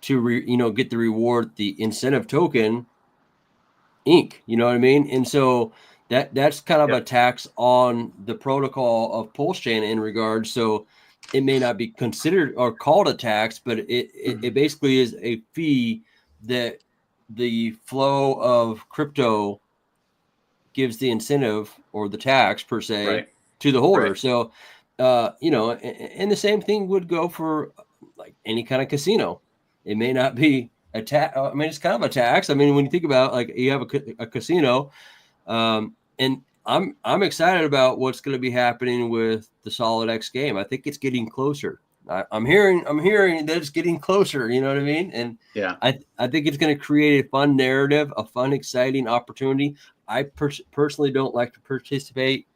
to get the reward, the incentive token, ink. You know what I mean? And so that's kind of a tax on the protocol of Pulsechain in regards. So it may not be considered or called a tax, but it basically is a fee that the flow of crypto gives the incentive, or the tax per se, to the holder. Right. So, and the same thing would go for like any kind of casino. It may not be a tax. I mean, it's kind of a tax. I mean, when you think about, like, you have a casino, and I'm excited about what's going to be happening with the Solid X game. I think it's getting closer. I'm hearing that it's getting closer. You know what I mean? And yeah, I think it's going to create a fun narrative, a fun, exciting opportunity. I personally don't like to participate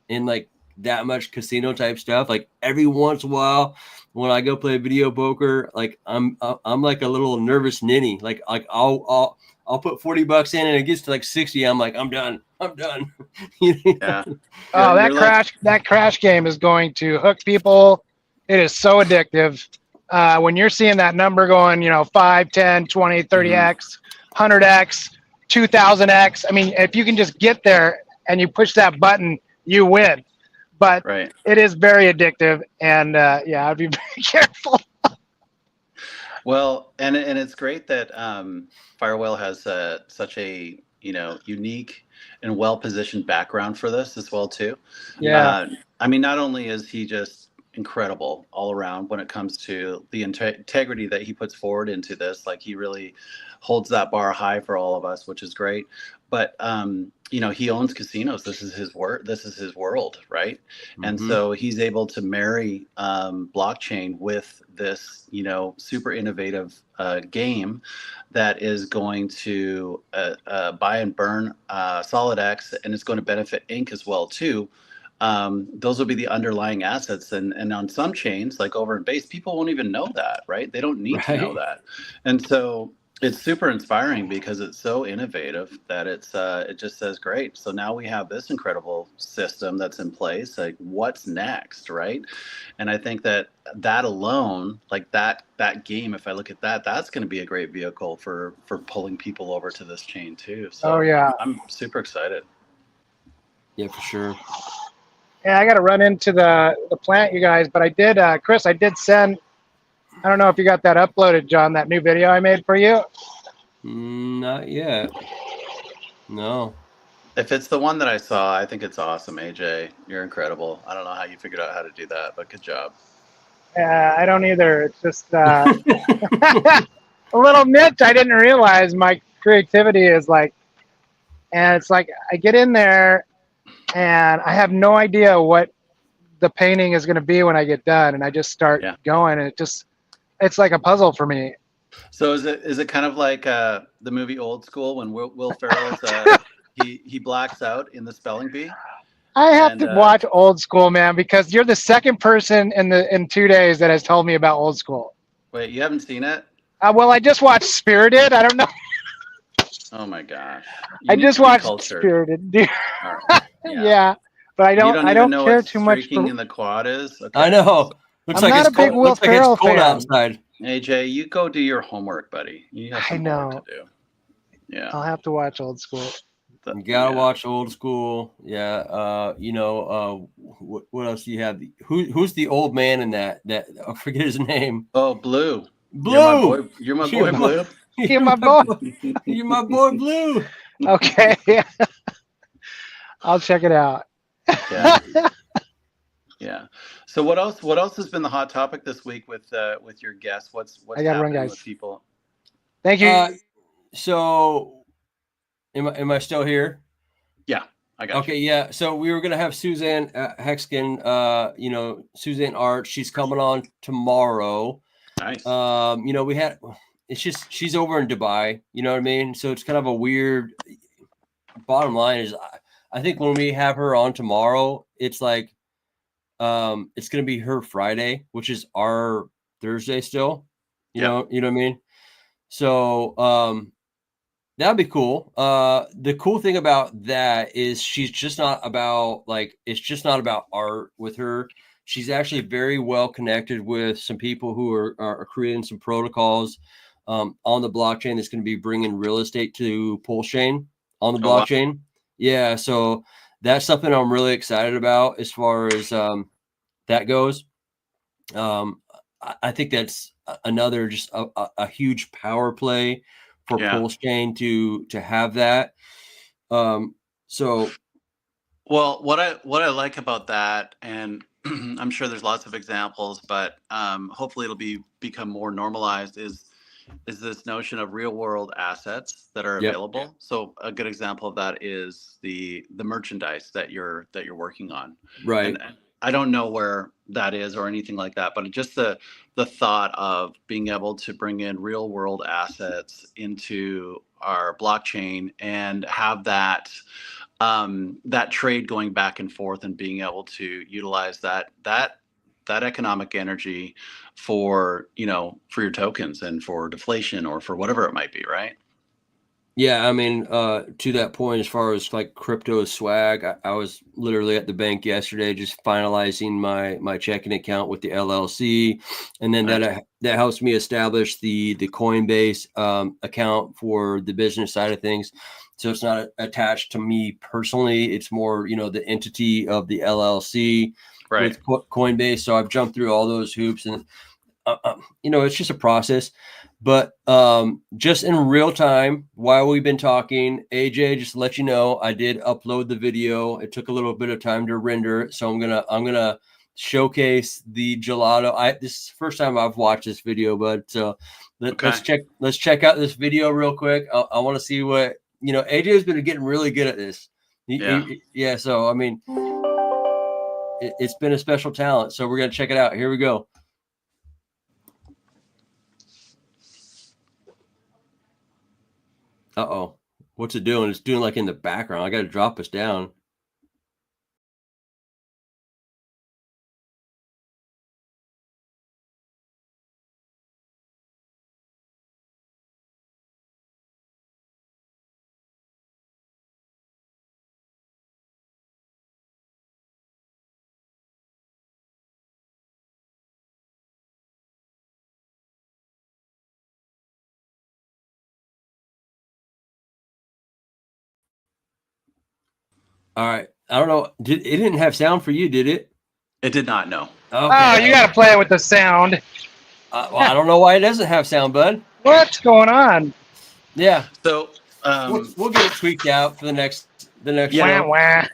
in like that much casino type stuff. Like, every once in a while, when I go play video poker, like I'm like a little nervous ninny. Like I'll put $40 in, and it gets to like 60. I'm like, I'm done. Yeah. Oh, that crash game is going to hook people. It is so addictive. When you're seeing that number going, 5, 10, 20, 30x, 100x, 2000x. I mean, if you can just get there and you push that button, you win. But it is very addictive, and I'd be very careful. Well, and it's great that Firewall has such a unique and well-positioned background for this as well too. Yeah. I mean, not only is he just incredible all around when it comes to the integrity that he puts forward into this, like, he really holds that bar high for all of us, which is great. But he owns casinos. This is his work. This is his world, right? Mm-hmm. And so he's able to marry blockchain with this, super innovative game that is going to buy and burn Solid X, and it's going to benefit Ink as well too. Those will be the underlying assets, and on some chains, like over in Base, people won't even know that, right? They don't need to know that, and so It's super inspiring because it's so innovative that it just says great. So now we have this incredible system that's in place. Like, what's next, right? And I think that alone, like that game, if I look at that, that's going to be a great vehicle for pulling people over to this chain too. Oh So yeah. I'm super excited. Yeah, for sure. Yeah, I got to run into the plant, you guys. But I did, Chris. I did send. I don't know if you got that uploaded, John. That new video I made for you. Not yet. No. If it's the one that I saw, I think it's awesome, AJ. You're incredible. I don't know how you figured out how to do that, but good job. I don't either. It's just a little niche. I didn't realize my creativity is like, and it's like I get in there and I have no idea what the painting is going to be when I get done, and I just start going, and it's like a puzzle for me. So is it kind of like the movie Old School when Will Ferrell's he blacks out in the spelling bee? I have to watch Old School, man, because you're the second person in 2 days that has told me about Old School. Wait, you haven't seen it? Well, I just watched Spirited. I don't know. Oh my gosh! I just watched Spirited, dude. Right. Yeah, but I don't care too much. Streaking in the quad is. Okay. I know. Looks I'm like not it's a big cold. Will Looks like it's Ferrell cold fan. outside. AJ, you go do your homework, buddy. You have some homework to do. Yeah. I'll have to watch Old School. You gotta watch Old School. Yeah. What else do you have? Who's the old man in that? I forget his name. Oh, Blue. Blue. You're my boy, Blue. You're my boy. You're my boy, Blue. Okay. I'll check it out. Yeah. Yeah. So what else has been the hot topic this week with your guests? What's I gotta run, happening guys. with people? Thank you. So am I still here? Yeah, I got you. Okay, yeah. So we were gonna have Suzanne Hexkin, Suzanne Art. She's coming on tomorrow. Nice. We had. It's just she's over in Dubai. You know what I mean? So it's kind of a weird. Bottom line is, I think when we have her on tomorrow, it's like, it's gonna be her Friday, which is our Thursday still. You know what I mean? So that'd be cool. The cool thing about that is she's just not about it's just not about art with her. She's actually very well connected with some people who are creating some protocols on the blockchain that's going to be bringing real estate to Pulsechain on the blockchain. Wow. Yeah, so that's something I'm really excited about as far as that goes. I think that's another just a huge power play for Pulsechain to have that. So, well, what I like about that, and I'm sure there's lots of examples, but hopefully it'll become more normalized, is this notion of real world assets that are available. So a good example of that is the merchandise that you're working on. Right. And I don't know where that is or anything like that, but just the thought of being able to bring in real world assets into our blockchain and have that trade going back and forth and being able to utilize that economic energy for your tokens and for deflation or for whatever it might be, right? Yeah, I mean, to that point, as far as like crypto swag, I was literally at the bank yesterday just finalizing my checking account with the LLC, and then that helps me establish the Coinbase account for the business side of things. So it's not attached to me personally; it's more the entity of the LLC with Coinbase. So I've jumped through all those hoops, and it's just a process. But just in real time, while we've been talking, AJ, just to let you know, I did upload the video. It took a little bit of time to render it, so I'm gonna showcase the gelato. This is the first time I've watched this video, but let's check out this video real quick. I want to see what AJ has been getting really good at this. So I mean, it's been a special talent. So we're gonna check it out. Here we go. Uh-oh. What's it doing? It's doing like in the background. I got to drop us down. All right. I don't know. It didn't have sound for you, did it? It did not know. Okay. Oh, you got to play it with the sound. Well, I don't know why it doesn't have sound, bud. What's going on? Yeah. So We'll get it tweaked out for the next Wah, show. wah.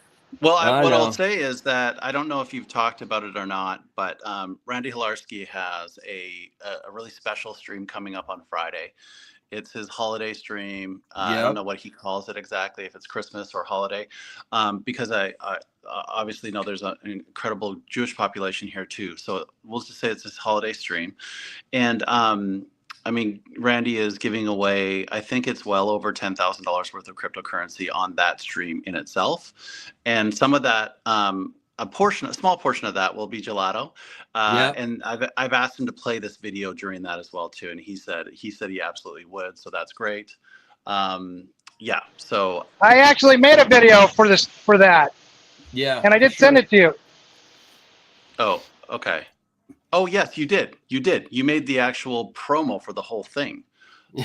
well, I what know. I'll say is that I don't know if you've talked about it or not, but Randy Hilarski has a really special stream coming up on Friday. It's his holiday stream. I don't Yep. know what he calls it exactly, if it's Christmas or holiday, because I obviously know there's an incredible Jewish population here too. So we'll just say it's his holiday stream. And I mean, Randy is giving away, I think it's well over $10,000 worth of cryptocurrency on that stream in itself. And some of that, a small portion of that will be Gelato. Yep. And I've asked him to play this video during that as well too. And he said he absolutely would. So that's great. Yeah. So I actually made a video for that, Yeah. and I did send it to you. oh, okay. Oh yes, you did. You did. You made the actual promo for the whole thing.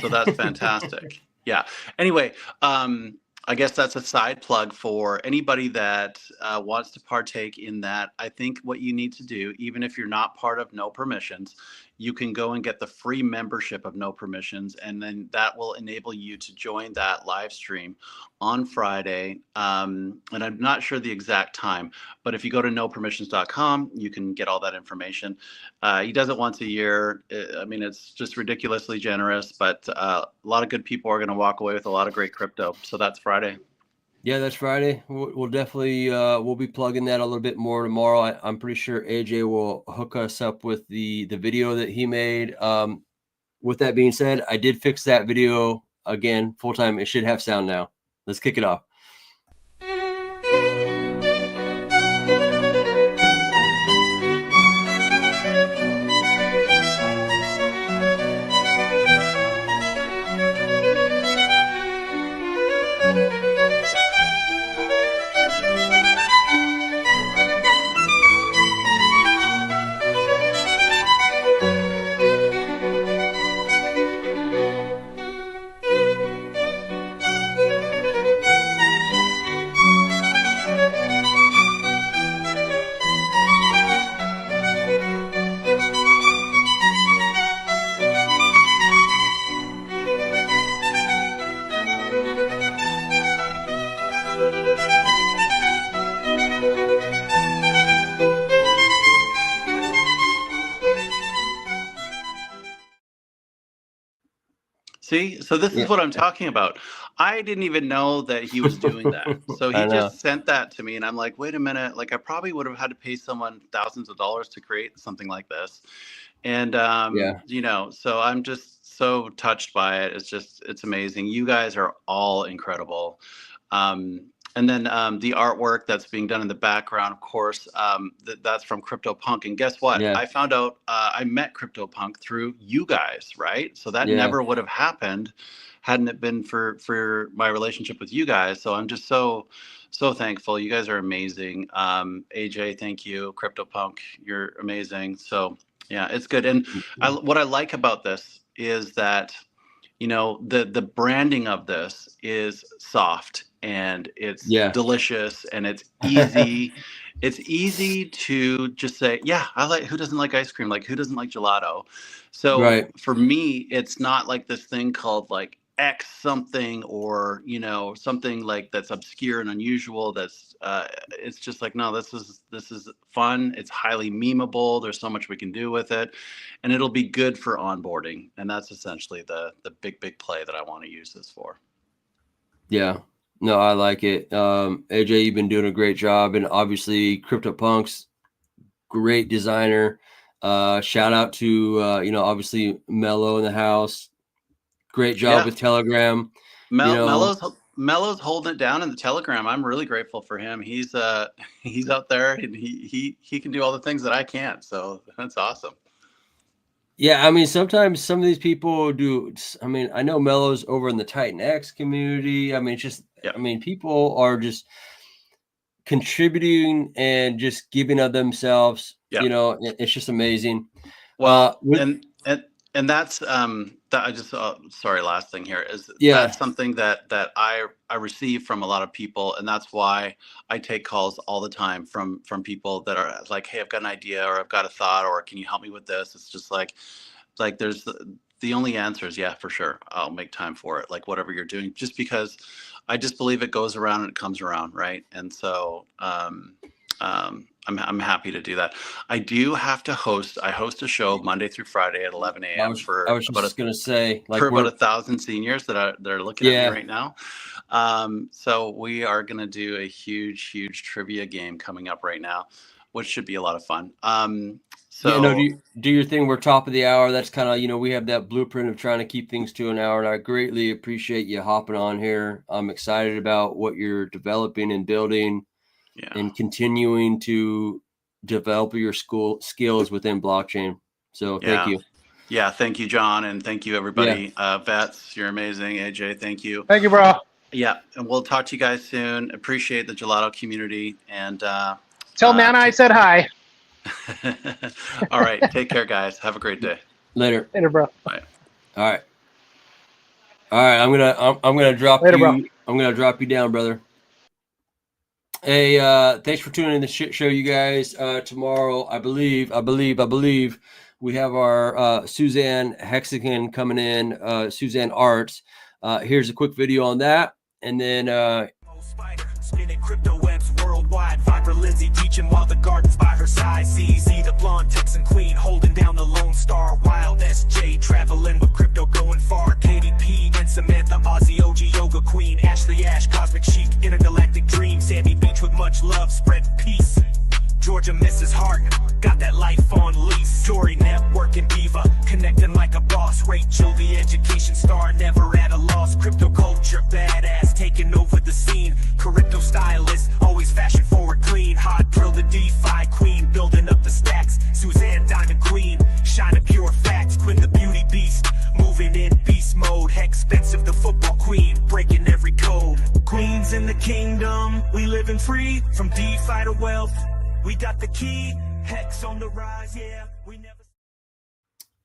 So that's fantastic. Yeah. Anyway, I guess that's a side plug for anybody that wants to partake in that. I think what you need to do, even if you're not part of No Permissions, you can go and get the free membership of No Permissions, and then that will enable you to join that live stream on Friday. And I'm not sure the exact time, but if you go to nopermissions.com, you can get all that information. He does it once a year. I mean, it's just ridiculously generous, but a lot of good people are going to walk away with a lot of great crypto. So that's Friday. Yeah, that's Friday. We'll definitely we'll be plugging that a little bit more tomorrow. I'm pretty sure AJ will hook us up with the video that he made. With that being said, I did fix that video again full time. It should have sound now. Let's kick it off. See, so this is what I'm talking about. I didn't even know that he was doing that. So he just sent that to me, and I'm like, wait a minute. Like, I probably would have had to pay someone thousands of dollars to create something like this. And, you know, so I'm just so touched by it. It's amazing. You guys are all incredible. And then the artwork that's being done in the background, of course, that's from CryptoPunk. And guess what? Yeah. I found out I met CryptoPunk through you guys, right? So that Yeah. never would have happened hadn't it been for my relationship with you guys. So I'm just so thankful. You guys are amazing. AJ, thank you. CryptoPunk, you're amazing. So yeah, it's good. And what I like about this is that, you know, the branding of this is soft and it's delicious and it's easy. It's easy to just say, yeah, who doesn't like ice cream? Like, who doesn't like gelato? So for me, it's not like this thing called like X something, or, you know, something like that's obscure and unusual. That's it's just like, no, this is fun. It's highly memeable. There's so much we can do with it, and it'll be good for onboarding. And that's essentially the big play that I want to use this for. Yeah, no, I like it. AJ, you've been doing a great job, and obviously CryptoPunk's great designer. Shout out to you know, obviously Mello in the house. Great job with Telegram. Mello's holding it down in the Telegram. I'm really grateful for him. He's out there and he can do all the things that I can't. So that's awesome. Yeah, I mean, sometimes some of these people do. I mean, I know Mello's over in the Titan X community. I mean, it's just, I mean, people are just contributing and just giving of themselves. You know, it's just amazing. Well, and that's That I just sorry, last thing here is Yeah. that's something that I receive from a lot of people, and that's why I take calls all the time from people that are like, hey, I've got an idea, or I've got a thought, or can you help me with this? It's just like there's the only answer is yeah, for sure, I'll make time for it, like whatever you're doing, just because I just believe it goes around and it comes around, right? And so I'm happy to do that. I do have to host. I host a show Monday through Friday at 11 a.m. I was just gonna say, like, for about 1,000 seniors that are looking at me right now. So we are gonna do a huge trivia game coming up right now, which should be a lot of fun. So yeah, no, do your thing. We're top of the hour. That's kind of, we have that blueprint of trying to keep things to an hour, and I greatly appreciate you hopping on here. I'm excited about what you're developing and building, and continuing to develop your skills within blockchain. So thank you. Yeah, thank you, John, and thank you, everybody. Vets, you're amazing. AJ, thank you. Thank you, bro. Yeah, and we'll talk to you guys soon. Appreciate the Gelato community, and tell Nana I said hi. All right, take care, guys. Have a great day. Later, bro. Bye. All right. I'm gonna drop Later, you. bro. I'm gonna drop you down, brother. Hey, thanks for tuning in the shit show, you guys. Tomorrow, I believe we have our Suzanne Hexagon coming in, Suzanne Arts. Here's a quick video on that, and then spinning crypto webs worldwide. Viper Lizzie teaching while the garden's by her side. CZ the blonde Texan queen holding down the Lone Star. Wild SJ traveling with crypto going far. KDP and Samantha Aussie OG yoga queen. Ashley Ash cosmic chic intergalactic dream. Sammy Beach with much love spread peace. Georgia Mrs. Hart got that life on lease. Jory networking diva connecting like a boss. Rachel the education star never at a loss. Crypto culture badass taking over the scene. Crypto stylist always fashion forward clean. Hot drill the DeFi queen building up the stacks. Suzanne Diamond Queen shining pure facts. Quinn the beauty beast moving in beast mode. Expensive the football queen breaking every code. Queens in the kingdom we living free from DeFi to wealth. We got the key, Hex on the rise, yeah, we never.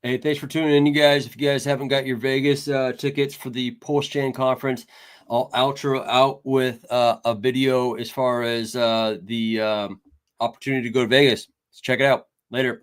Hey, thanks for tuning in, you guys. If you guys haven't got your Vegas tickets for the Pulsechain conference, I'll outro out with a video as far as the opportunity to go to Vegas. Let's check it out. Later.